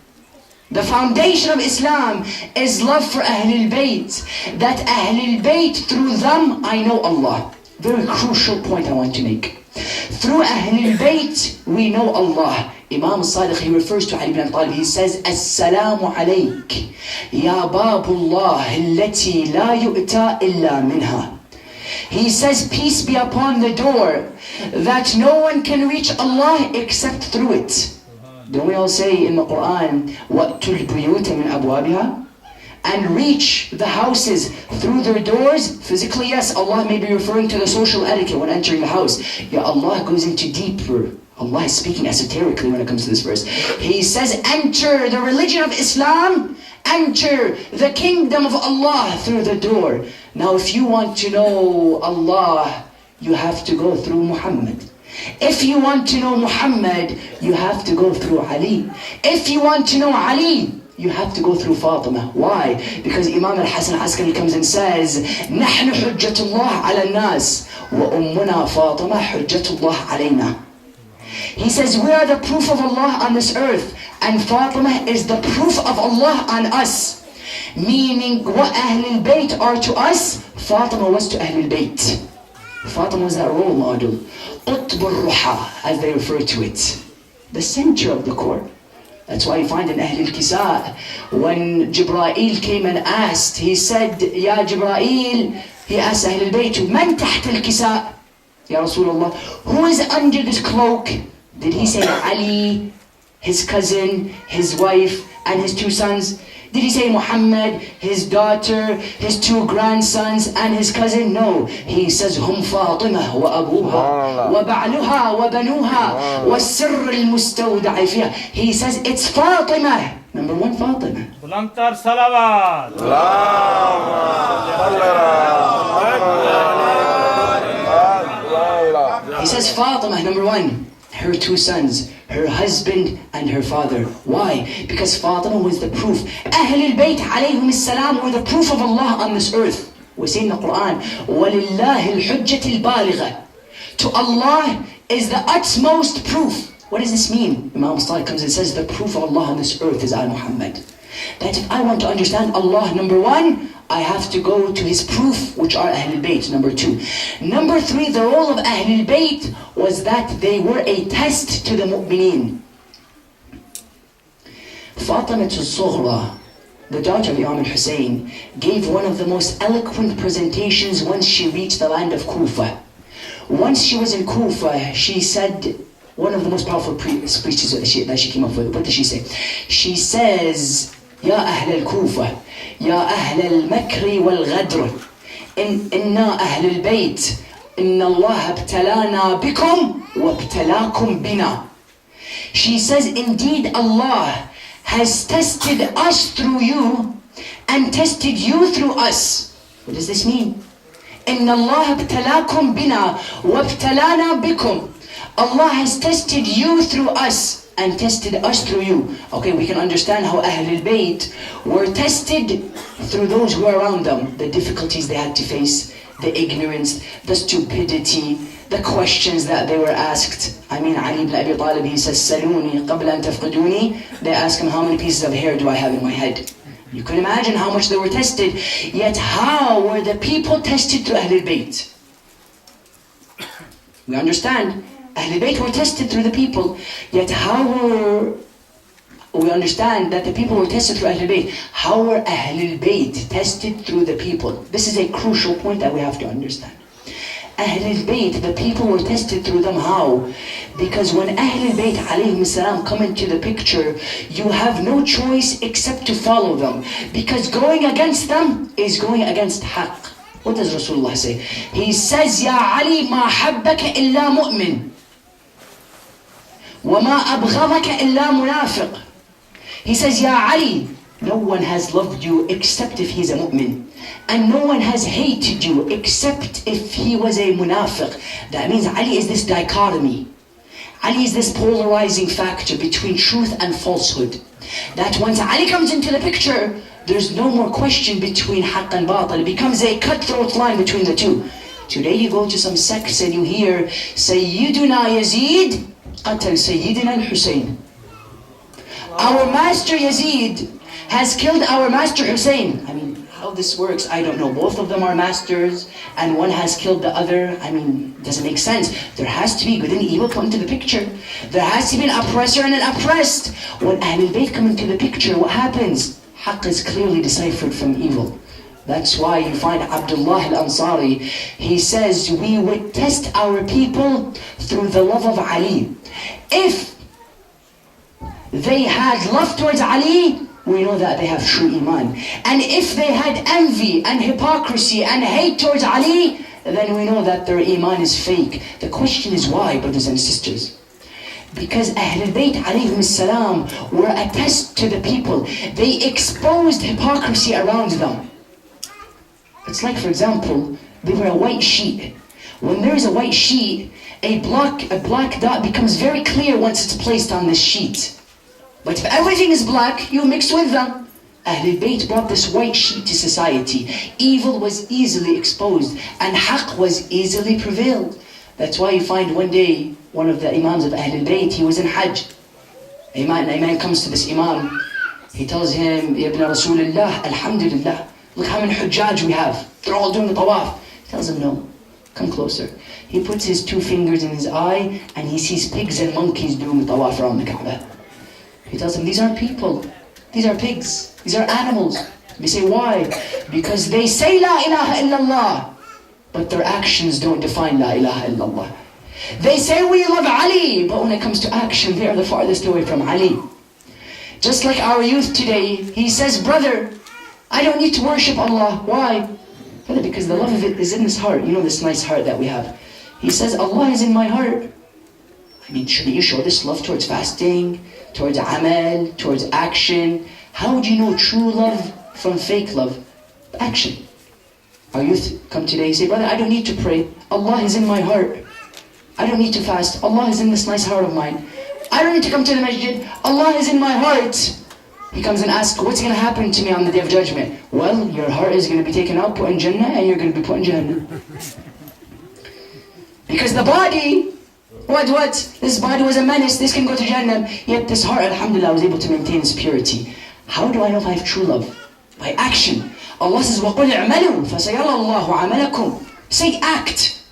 The foundation of Islam is love for Ahlul Bayt. That Ahlul Bayt, through them I know Allah. Very crucial point I want to make. Through Ahlul Bayt we know Allah. Imam Sadiq, he refers to Ali ibn Abi Talib. He says, Assalamu alayk, ya babullah, allati la yu'ta illa minha. He says, peace be upon the door that no one can reach Allah except through it. Don't we all say in the Quran, وَأْتُوا الْبُيُوتَ مِنْ أَبْوَابِهَا? And reach the houses through their doors. Physically, yes, Allah may be referring to the social etiquette when entering the house. Yeah, Allah goes into deeper. Allah is speaking esoterically when it comes to this verse. He says, enter the religion of Islam, enter the kingdom of Allah through the door. Now, if you want to know Allah, you have to go through Muhammad. If you want to know Muhammad, you have to go through Ali. If you want to know Ali, you have to go through Fatimah. Why? Because Imam al-Hasan al-Askari comes and says, نحن حجة الله على الناس وأمنا فاطمة حجة الله علينا. He says, we are the proof of Allah on this earth, and Fatimah is the proof of Allah on us. Meaning, what Ahlul Bayt are to us, Fatimah was to Ahlul Bayt. Fatimah was that role model. Qutb al-Ruha, as they refer to it. The center of the court. That's why you find in Ahl al-Kisa, when Jibreel came and asked, he said, Ya Jibreel, he asked Ahl al-Bayt, Man taht al-Kisa? Ya Rasulullah, who is under this cloak? Did he say Ali, his cousin, his wife, and his 2 sons? Did he say Muhammad, his daughter, his 2 grandsons, and his cousin? No. He says, Hum Fatimah wa abuha, wa ba'luha, wa banuha, wa sirr al-mustawda'i fiha. He says, it's Fatimah. Number 1, Fatimah. Bulantar salawat. He says Fatimah, number 1. Her 2 sons, her husband and her father. Why? Because Fatima was the proof. Ahlul Bayt alayhim salam were the proof of Allah on this earth. We say in the Quran, وَلِلَّهِ الْحُجَّةِ الْبَالِغَةِ. To Allah is the utmost proof. What does this mean? Imam Hussain comes and says the proof of Allah on this earth is Al-Muhammad. That if I want to understand Allah, number 1, I have to go to His proof, which are Ahlul Bayt, number 2. Number 3, the role of Ahlul Bayt was that they were a test to the mu'mineen. Fatima al-Sughra, the daughter of Imam Hussain, gave one of the most eloquent presentations once she reached the land of Kufa. Once she was in Kufa, she said one of the most powerful speeches that she came up with. What did she say? She says, Ya Ahl al-Kufa, Ya Ahl al-Makri wal-Ghadr, Inna Ahl al-Bayt, Inna Allah abtalana bikum wa abtalakum bina. She says, indeed Allah has tested us through you and tested you through us. What does this mean? Inna Allah abtalakum bina wa abtalana bikum. Allah has tested you through us and tested us through you. Okay, we can understand how Ahlul Bayt were tested through those who were around them. The difficulties they had to face, the ignorance, the stupidity, the questions that they were asked. I mean, Ali ibn Abi Talib, he says, Saluni qabla an tafqiduni. They ask him, how many pieces of hair do I have in my head? You can imagine how much they were tested. Yet how were the people tested through Ahlul Bayt? We understand. Ahlul Bayt were tested through the people. Yet how were... We understand that the people were tested through Ahlul Bayt. How were Ahlul Bayt tested through the people? This is a crucial point that we have to understand. Ahlul Bayt, the people were tested through them. How? Because when Ahlul Bayt alayhim salam come into the picture, you have no choice except to follow them. Because going against them is going against haqq. What does Rasulullah say? He says, Ya Ali, ma habbaka illa mu'min. Wa ma abghadaka illa munafiq. He says, Ya Ali, no one has loved you except if he's a mu'min. And no one has hated you except if he was a munafiq. That means Ali is this dichotomy. Ali is this polarizing factor between truth and falsehood. That once Ali comes into the picture, there's no more question between haqq and batil. It becomes a cutthroat line between the two. Today you go to some sects and you hear, Sayyiduna Yazid qatal Sayyidina al-Hussein. Our master Yazid has killed our master Hussein. I mean, how this works, I don't know. Both of them are masters and one has killed the other. I mean, it doesn't make sense. There has to be good and evil come into the picture. There has to be an oppressor and an oppressed. When Ahlul Bayt come into the picture, what happens? Haqq is clearly deciphered from evil. That's why you find Abdullah al-Ansari, he says, we would test our people through the love of Ali. If they had love towards Ali, we know that they have true iman. And if they had envy and hypocrisy and hate towards Ali, then we know that their iman is fake. The question is why, brothers and sisters? Because Ahlul Bayt alayhim salam were a test to the people. They exposed hypocrisy around them. It's like, for example, they were a white sheet. When there is a white sheet, a black dot becomes very clear once it's placed on this sheet. But if everything is black, you mix with them. Ahlul Bayt brought this white sheet to society. Evil was easily exposed and haqq was easily prevailed. That's why you find one day, one of the imams of Ahlul Bayt, he was in Hajj. A man comes to this imam. He tells him, Ya ibn Rasulullah, Alhamdulillah, look how many hujjaj we have. They're all doing the tawaf. He tells him, no, come closer. He puts his two fingers in his eye and he sees pigs and monkeys doing the tawaf around the Kaaba. He tells them, these aren't people, these are pigs, these are animals. They say, why? Because they say La ilaha illallah, but their actions don't define La ilaha illallah. They say we love Ali, but when it comes to action, they are the farthest away from Ali. Just like our youth today, he says, brother, I don't need to worship Allah. Why? Brother, because the love of it is in this heart. You know this nice heart that we have. He says, Allah is in my heart. I mean, shouldn't you show this love towards fasting, towards amal, towards action? How would you know true love from fake love? Action. Our youth come today and say, brother, I don't need to pray. Allah is in my heart. I don't need to fast. Allah is in this nice heart of mine. I don't need to come to the masjid. Allah is in my heart. He comes and asks, what's going to happen to me on the Day of Judgment? Well, your heart is going to be taken out, put in Jannah, and you're going to be put in Jannah. Because the body, what? This body was a menace, this can go to Jannah. Yet this heart, alhamdulillah, was able to maintain its purity. How do I know if I have true love? By action. Allah says, وَقُلْ اعْمَلُوا فَسَيَرَى اللَّهُ عَمَلَكُمْ. Say act.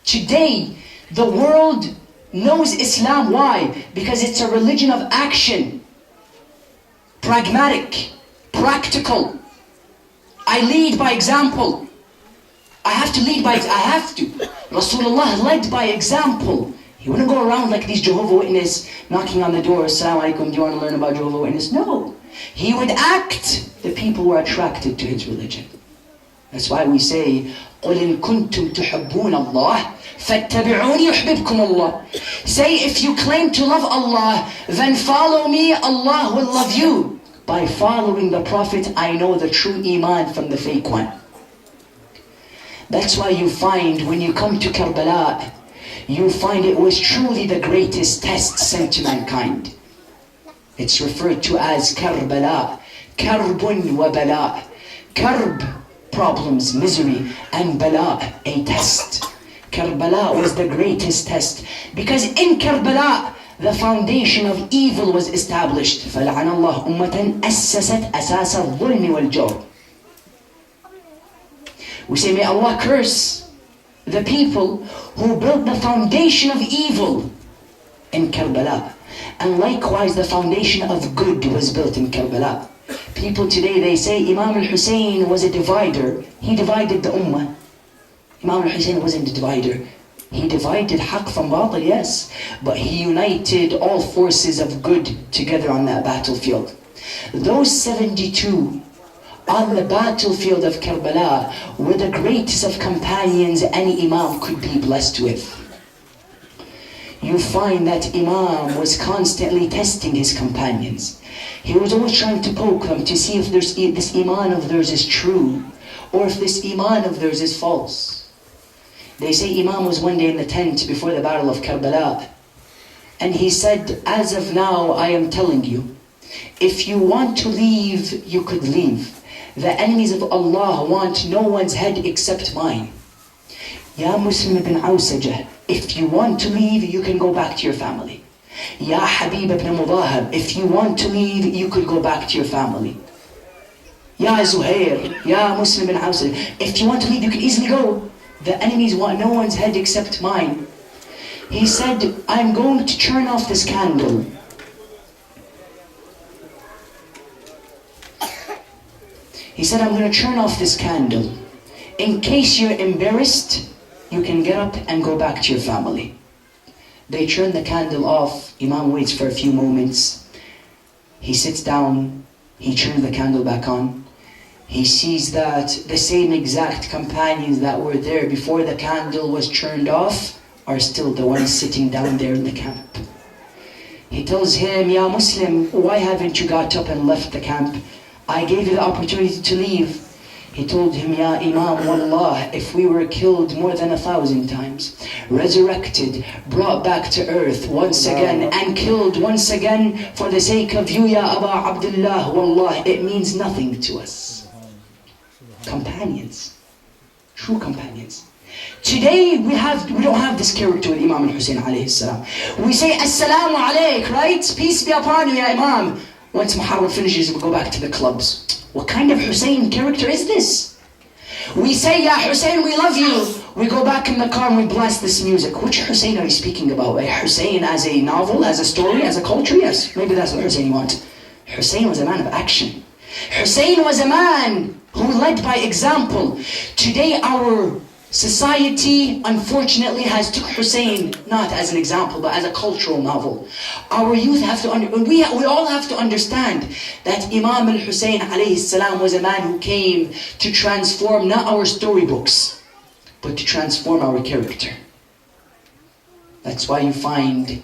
Today, the world knows Islam. Why? Because it's a religion of action. Pragmatic. practical. I lead by example. I have to lead by, I have to. Rasulullah led by example. He wouldn't go around like these Jehovah's Witnesses knocking on the door, Assalamu alaikum, do you want to learn about Jehovah's Witnesses? No. He would act. The people were attracted to his religion. That's why we say, قُلْ إِن كُنْتُمْ تُحِبُّونَ اللَّهِ فَاتَّبِعُونِي يُحْبِبْكُمُ اللَّهِ. Say, if you claim to love Allah, then follow me, Allah will love you. By following the Prophet, I know the true Iman from the fake one. That's why you find when you come to Karbala, you find it was truly the greatest test sent to mankind. It's referred to as Karbala, Karbun wa Bala. Karb, problems, misery, and Bala, a test. Karbala was the greatest test because in Karbala, the foundation of evil was established. فَلَعَنَ اللَّهُ أُمَّةً أَسَّسَتْ أَسَاسَ الظُّلْمِ وَالْجَوْرِ. We say, may Allah curse the people who built the foundation of evil in Karbala. And likewise, the foundation of good was built in Karbala. People today, they say Imam Hussain was a divider. He divided the ummah. Imam Hussain wasn't a divider. He divided haqq from batil, yes. But he united all forces of good together on that battlefield. Those 72 on the battlefield of Karbala were the greatest of companions any Imam could be blessed with. You find that Imam was constantly testing his companions. He was always trying to poke them to see if this Iman of theirs is true or if this Iman of theirs is false. They say Imam was one day in the tent before the battle of Karbala, and he said, as of now I am telling you, if you want to leave, you could leave. The enemies of Allah want no one's head except mine. Ya Muslim ibn Awsajah, if you want to leave, you can go back to your family. Ya Habib ibn Mudahab, if you want to leave, you could go back to your family. Ya Zuhair, Ya Muslim ibn Awsajah, if you want to leave, you can easily go. The enemies want no one's head except mine. He said, I'm going to turn off this candle. He said, I'm going to turn off this candle. In case you're embarrassed, you can get up and go back to your family. They turn the candle off. Imam waits for a few moments. He sits down. He turns the candle back on. He sees that the same exact companions that were there before the candle was turned off are still the ones sitting down there in the camp. He tells him, Ya Muslim, why haven't you got up and left the camp? I gave you the opportunity to leave. He told him, Ya Imam, Wallah, if we were killed more than 1,000 times, resurrected, brought back to earth once again, and killed once again for the sake of you, Ya Aba Abdullah, Wallah, it means nothing to us. Companions, true companions. Today we don't have this character with Imam Hussain alayhi salam. We say Assalamu alayk, right? Peace be upon you, Ya Imam. Once Muharram finishes, we go back to the clubs. What kind of Hussain character is this? We say, Ya Hussain, we love you. We go back in the car and we blast this music. Which Hussain are you speaking about? A Hussain as a novel, as a story, as a culture? Yes, maybe that's what Hussain wants. Hussain was a man of action. Hussain was a man who led by example. Today our society unfortunately has took Hussain not as an example but as a cultural novel. Our youth have to we all have to understand that Imam al-Hussain alayhi salam was a man who came to transform not our storybooks but to transform our character. That's why you find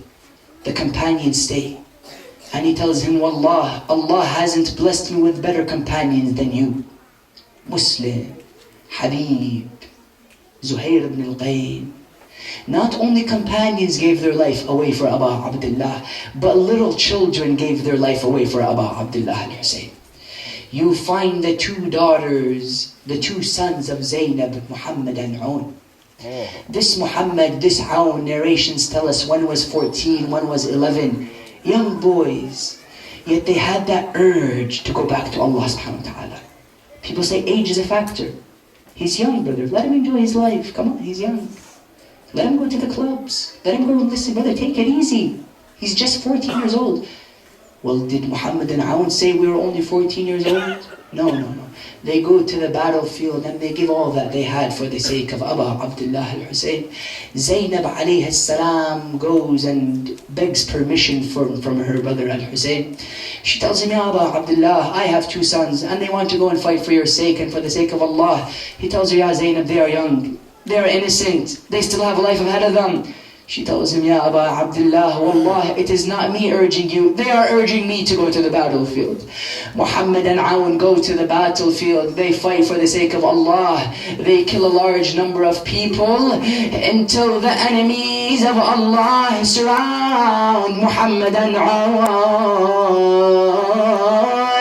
the companions stay. And he tells him, Wallah, Allah hasn't blessed me with better companions than you. Muslim, Habib, Zuhair ibn al-Qaym. Not only companions gave their life away for Aba Abdullah, but little children gave their life away for Aba Abdullah al-Hussain. You find the two daughters, the two sons of Zainab, Muhammad and Aoun. This Muhammad, this Aoun, narrations tell us one was 14, one was 11. Young boys, yet they had that urge to go back to Allah subhanahu wa ta'ala. People say age is a factor. He's young, brother. Let him enjoy his life. Come on, he's young. Let him go to the clubs. Let him go and listen. Brother, take it easy. He's just 14 years old. Well, did Muhammad and Aoun say we were only 14 years old? No. They go to the battlefield and they give all that they had for the sake of Aba Abdullah al-Hussein. Zainab alayhi salam goes and begs permission from her brother al-Hussein. She tells him, Ya Aba Abdullah, I have 2 sons and they want to go and fight for your sake and for the sake of Allah. He tells her, Ya Zainab, they are young, they are innocent, they still have a life ahead of them. She tells him, Ya Aba Abdullah, Wallah, it is not me urging you. They are urging me to go to the battlefield. Muhammad and Aoun go to the battlefield. They fight for the sake of Allah. They kill a large number of people until the enemies of Allah surround Muhammad and Aoun.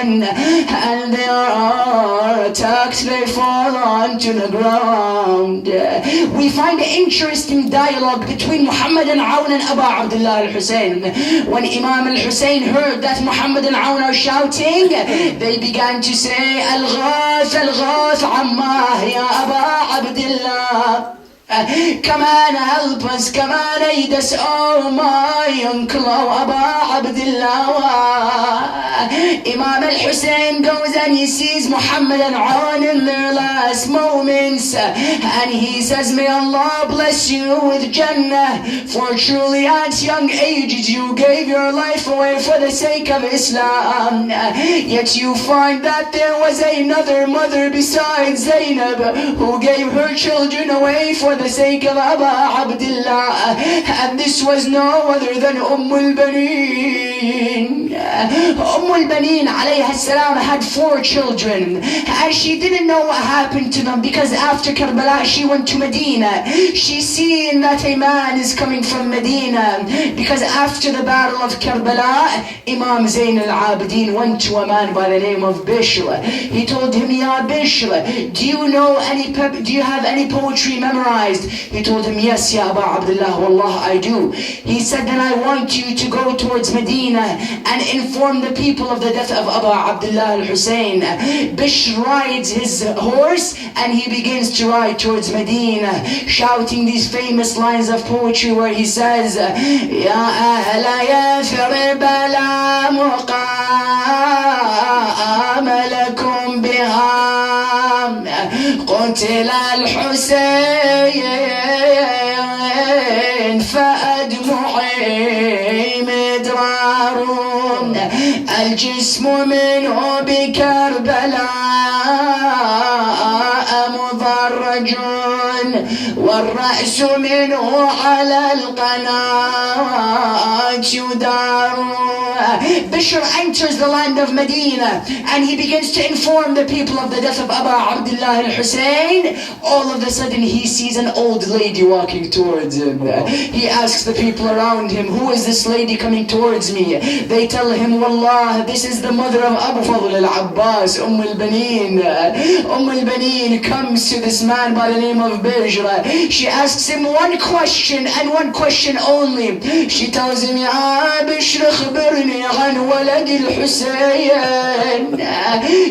And they are attacked, they fall onto the ground. We find an interesting dialogue between Muhammad and Aoun and Aba Abdullah al-Hussein. When Imam al-Hussein heard that Muhammad and Aoun are shouting, they began to say, Al-Ghath, Al-Ghath, Ammah, Ya Aba Abdullah. Come on, help us, come on, aid us, oh my uncle, oh Aba Abdullah. Imam al-Hussein goes and he sees Muhammad and Aoun in their last moments, and he says, may Allah bless you with Jannah, for truly at young ages you gave your life away for the sake of Islam. Yet you find that there was another mother besides Zainab who gave her children away for the sake of Aba Abdullah, and this was no other than al-Baneen. al-Baneen alayha salam had 4 children, and she didn't know what happened to them, because after Karbala she went to Medina. She seen that a man is coming from Medina, because after the battle of Karbala, Imam Zain al-Abidin went to a man by the name of Bishr. He told him, Ya Bishr, do you have any poetry memorized? He told him, yes, Ya Aba Abdullah, Wallah, I do. He said, then I want you to go towards Medina and inform the people of the death of Aba Abdullah al-Hussein. Bishr rides his horse and he begins to ride towards Medina, shouting these famous lines of poetry where he says, Ya ahla Yathrib la muqam lakum biha, قتل الحسين فأدمعي مدرار، الجسم منه بكربلاء مضرج، والرأس منه على القناة يدار. Bishr enters the land of Medina and he begins to inform the people of the death of Aba Abdullah al-Hussein. All of a sudden he sees an old lady walking towards him. He asks the people around him, who is this lady coming towards me? They tell him, Wallah, this is the mother of Abu Fadl al-Abbas, al-Baneen. al-Baneen comes to this man by the name of Bishr. She asks him one question and one question only. She tells him, Ya Bishr, khbirni an walad al-Hussein.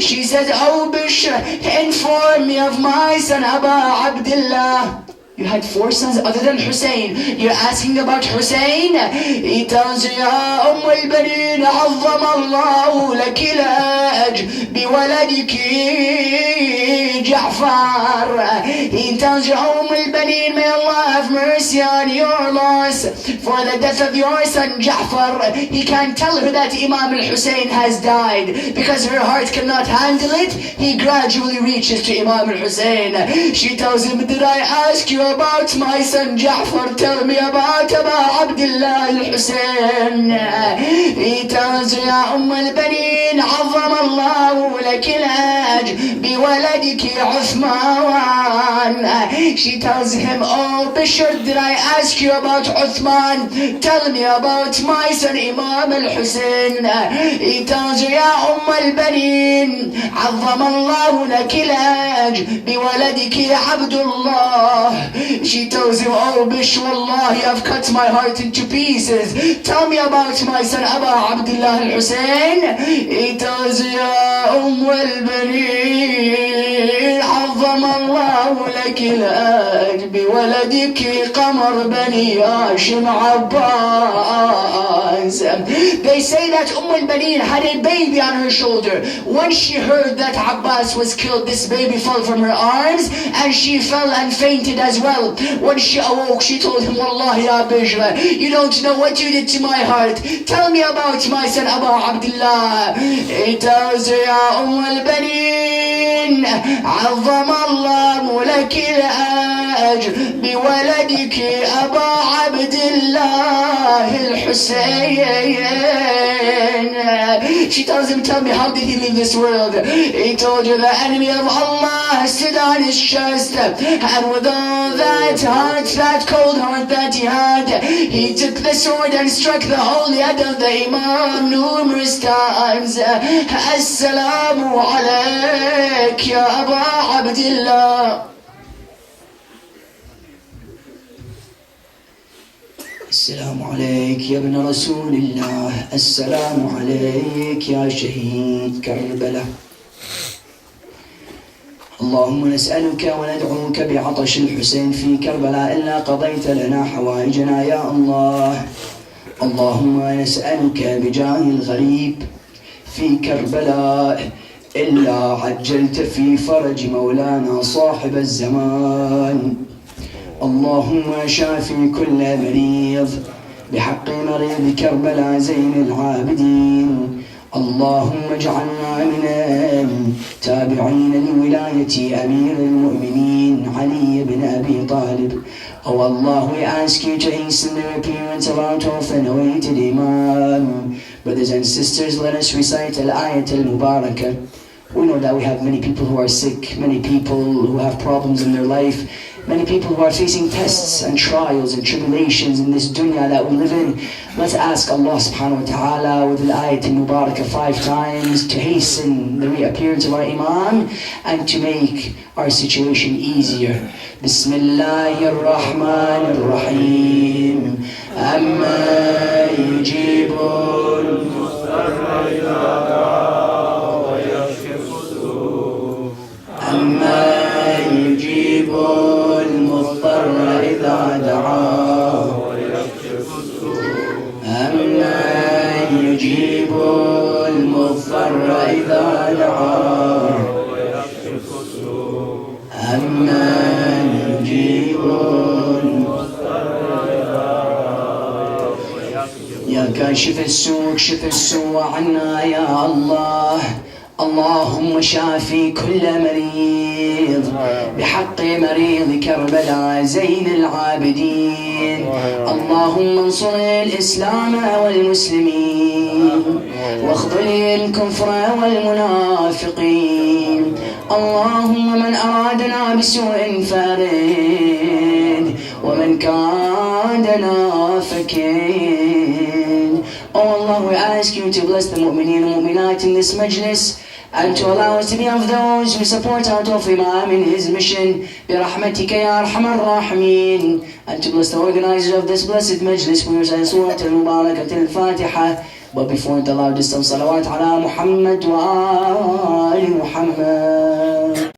She says, oh Bishr, inform me of my son Aba Abdullah. You had 4 sons other than Hussein. You're asking about Hussein? He tells you, Ya al-Baneen, عظم الله لك الأجر بولدك Ja'far. He tells you, al-Baneen, may Allah have mercy on your loss for the death of your son Ja'far. He can't tell her that Imam al-Hussein has died because her heart cannot handle it. He gradually reaches to Imam al-Hussein. She tells him, did I ask you about my son Ja'far? Tell me about Aba Abdullah al-Hussein. He tells her, Ya al-Baneen, عظم الله لك الأجر بولدك Uthman. She tells him, oh Bishr, did I ask you about Uthman? Tell me about my son Imam al-Hussein. He tells her, Ya al-Baneen, عظم الله لك الأجر بولدك Abdullah. She tells him, oh Bishr, wallahi, I've cut my heart into pieces. Tell me about my son Aba Abdullah al-Hussein. He tells her, Ya al-Baneen, عظم الله لك الأجر بولدك قمر بني هاشم عباس. They say that al-Baneen had a baby on her shoulder. When she heard that Abbas was killed, this baby fell from her arms and she fell and fainted as well. When she awoke, she told him, Wallahi ya Bijra, you don't know what you did to my heart. Tell me about my son Abu Abdullah. He tells her, Ya al-Baneen, عظم الله لك الأجر بولدك أبا عبد الله الحسين. She tells him, tell me, how did he leave this world? He told her, the enemy of Allah stood on his chest, and with all that heart, that cold heart that he had, he took the sword and struck the holy head of the Imam numerous times. Assalamu alayk ya Aba Abdullah. السلام عليك يا ابن رسول الله. السلام عليك يا شهيد كربلاء. اللهم نسألك وندعوك بعطش الحسين في كربلاء إلا قضيت لنا حوائجنا يا الله. اللهم نسألك بجاه الغريب في كربلاء إلا عجلت في فرج مولانا صاحب الزمان. اللهم شافي كل مريض بحق مريض كربلاء زين العابدين. اللهم اجعلنا من التابعين لولاية أمير المؤمنين علي بن أبي طالب. Oh Allah, we ask you to hasten the appearance of our tough and awaited Imam. Brothers and sisters, let us recite Al-Ayat al-Mubarakah. We know that we have many people who are sick, many people who have problems in their life, many people who are facing tests and trials and tribulations in this dunya that we live in. Let's ask Allah subhanahu wa ta'ala with al-ayat al-mubarakah 5 times to hasten the reappearance of our Imam and to make our situation easier. Bismillahir Rahmanir Rahim. Amma yujibul mustarra idha da'a wa yakshifu as-su'. Amma yujibul المضطر إذا دعاه ويكشف السوء. أمن يجيب المضطر إذا دعاه ويكشف السوء. أمن يجيب المضطر إذا دعاه ويكشف السوء. يا كاشف السوء اكشف السوء عنا يا الله. اللهم شافي كل مريض بحق مريض كربلاء زين العابدين. اللهم انصر الإسلام والمسلمين واخذل الكفر والمنافقين. اللهم من أرادنا بسوء فارد ومن كادنا فكيد. Oh Allah, we ask you to bless the mu'mineen and mu'minat in this majlis and to allow us to be of those who support our Tawf Imam in his mission برحمتك يا أرحم الراحمين, and to bless the organizer of this blessed majlis. We recite Surah Al-Mubarakat Al-Fatiha, but before the loudest of salawat ala Muhammad wa ali Muhammad.